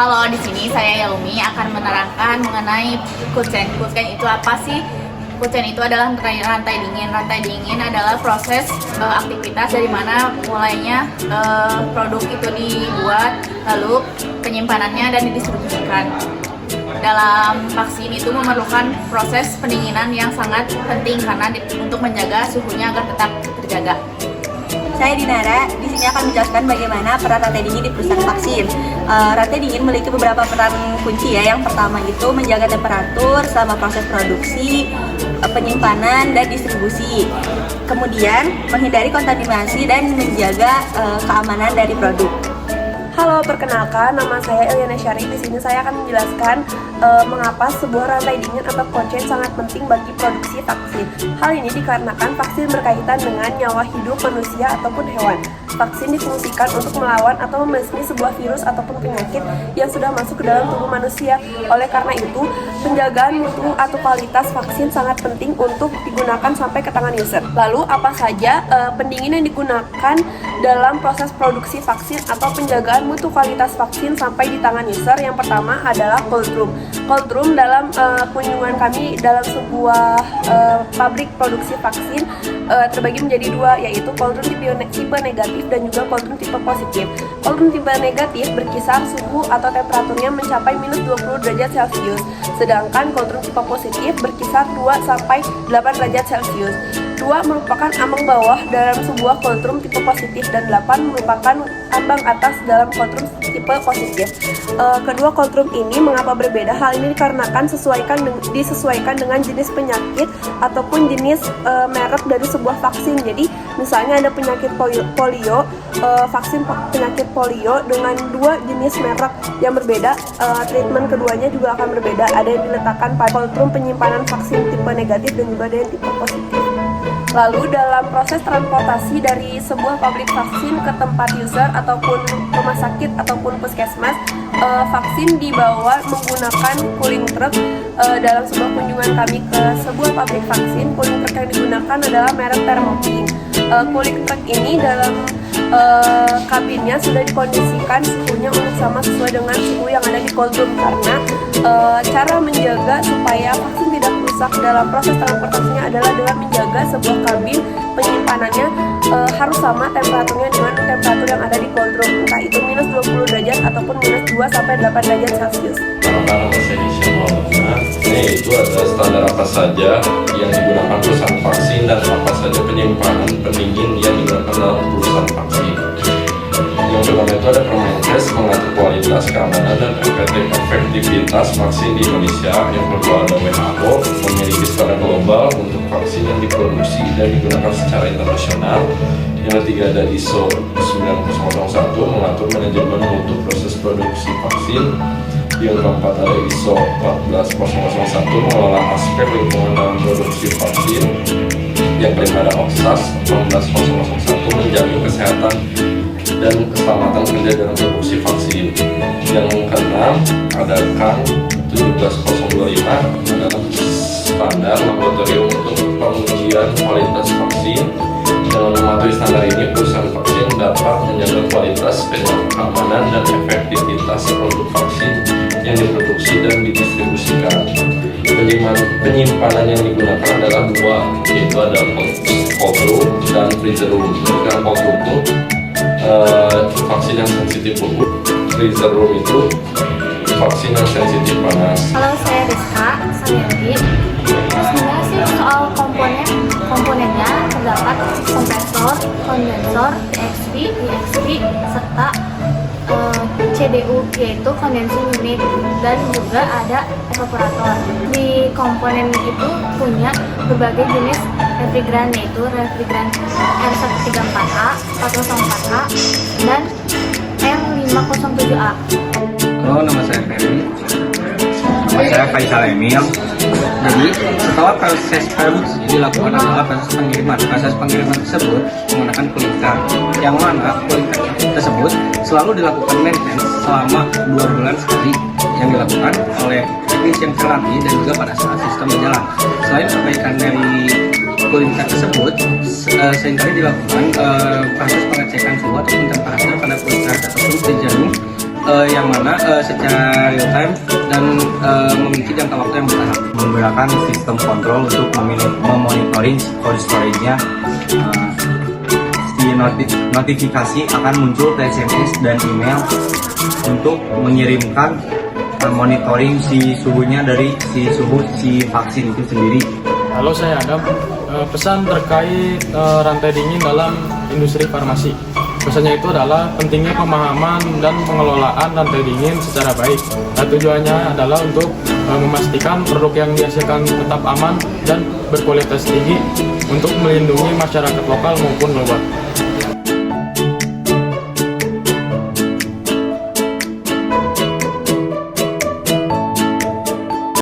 Halo, di sini saya Yaumi akan menerangkan mengenai kuchen. Kuchen itu apa sih? Kuchen itu adalah rantai dingin. Rantai dingin adalah proses aktivitas dari mana mulainya produk itu dibuat, lalu penyimpanannya dan didistribusikan. Dalam vaksin itu memerlukan proses pendinginan yang sangat penting karena untuk menjaga suhunya agar tetap terjaga. Saya Dinara, di sini akan menjelaskan bagaimana peran rantai dingin di perusahaan vaksin. Rantai dingin memiliki beberapa peran kunci ya. Yang pertama itu menjaga temperatur selama proses produksi, penyimpanan, dan distribusi. Kemudian menghindari kontaminasi dan menjaga keamanan dari produk. Halo, perkenalkan, nama saya Eliana Syarif. Di sini saya akan menjelaskan mengapa sebuah rantai dingin atau cold sangat penting bagi produksi vaksin. Hal ini dikarenakan vaksin berkaitan dengan nyawa hidup manusia ataupun hewan. Vaksin difungsikan untuk melawan atau membasmi sebuah virus ataupun penyakit yang sudah masuk ke dalam tubuh manusia. Oleh karena itu, penjagaan mutu atau kualitas vaksin sangat penting untuk digunakan sampai ke tangan user. Lalu, apa saja pendingin yang digunakan dalam proses produksi vaksin atau penjagaan mutu kualitas vaksin sampai di tangan user? Yang pertama adalah cold room. Cold room dalam kunjungan kami dalam sebuah pabrik produksi vaksin terbagi menjadi dua, yaitu cold room tipe negatif dan juga cold room tipe positif. Cold room tipe negatif berkisar suhu atau temperaturnya mencapai minus 20 derajat Celcius, sedangkan cold room tipe positif berkisar 2 sampai 8 derajat Celcius. 2 merupakan ambang bawah dalam sebuah cold room tipe positif dan 8 merupakan ambang atas dalam cold room tipe positif. Kedua cold room ini mengapa berbeda? Hal ini dikarenakan disesuaikan dengan jenis penyakit ataupun jenis merek dari sebuah vaksin. Jadi misalnya ada penyakit polio, vaksin penyakit polio dengan 2 jenis merek yang berbeda, treatment keduanya juga akan berbeda. Ada yang diletakkan pada cold room penyimpanan vaksin tipe negatif dan juga ada yang tipe positif. Lalu dalam proses transportasi dari sebuah pabrik vaksin ke tempat user ataupun rumah sakit ataupun puskesmas, vaksin dibawa menggunakan cooling truck. Dalam sebuah kunjungan kami ke sebuah pabrik vaksin, cooling truck yang digunakan adalah merek Thermo-King. Cooling truck ini dalam kabinnya sudah dikondisikan suhunya untuk sama sesuai dengan suhu yang ada di cold room, karena cara menjaga supaya vaksin tidak rusak dalam proses transportasinya adalah dengan menjaga sebuah kabin penyimpanannya harus sama temperaturnya dengan temperatur yang ada di cold room, entah itu minus 20 derajat ataupun minus 2 sampai 8 derajat Celcius. Itu ada standar apa saja yang digunakan perusahaan vaksin dan apa saja penyimpanan pendingin yang digunakan dalam perusahaan vaksin. Yang pertama itu ada Permenkes mengatur kualitas, keamanan, dan efektivitas vaksin di Indonesia. Yang kedua ada WHO memiliki standar global untuk vaksin yang diproduksi dan digunakan secara internasional. Yang ketiga ada ISO 9001 mengatur manajemen mutu proses produksi vaksin. Yang keempat ada ISO 14001 mengelola aspek lingkungan dalam produksi vaksin. Yang kelima ada OXAS 14001 menjamin kesehatan dan keselamatan kerja dalam produksi vaksin. Yang keenam ada KAN 17025 adalah standar laboratorium untuk pengujian kualitas vaksin. Dengan mematuhi standar ini, perusahaan vaksin dapat menjaga kualitas, keamanan, dan efektivitas produk vaksin yang diproduksi dan didistribusikan. Penyimpanan yang digunakan adalah 2, yaitu ada cold room dan freezer room. Dengan cold room itu vaksin yang sensitif beku, freezer room itu vaksin yang sensitif panas. Halo, saya Rizka Samiati. Sebenarnya sih soal komponennya terdapat kompresor, kondensor, EXP, EXP, serta CDU, yaitu condensing unit, dan juga ada evaporator. Di komponen itu punya berbagai jenis refrigeran, yaitu refrigeran R134A, 404A, dan R507A. Halo, nama saya Ferry. Nama saya Faisal Emil. Jadi, setelah proses produksi dilakukan adalah proses pengiriman. Proses pengiriman tersebut menggunakan cooling truck, yang mana cooling truck tersebut selalu dilakukan maintenance selama 2 bulan sekali, yang dilakukan oleh teknis yang terlatih dan juga pada saat sistem berjalan. Selain perbaikan dari cooling truck tersebut, seringkali dilakukan proses pengecekan suhu ataupun temperatur pada cooling truck ataupun freezer room yang mana secara real time dan memiliki jangka waktu yang bertahap. Menggunakan sistem kontrol untuk memonitoring cold storage-nya. Si notifikasi akan muncul ke SMS dan email untuk mengirimkan monitoring si suhunya dari si suhu si vaksin itu sendiri. Halo, saya Adam. Pesan terkait rantai dingin dalam industri farmasi. Pesannya itu adalah pentingnya pemahaman dan pengelolaan rantai dingin secara baik. Dan tujuannya adalah untuk memastikan produk yang dihasilkan tetap aman dan berkualitas tinggi untuk melindungi masyarakat lokal maupun global.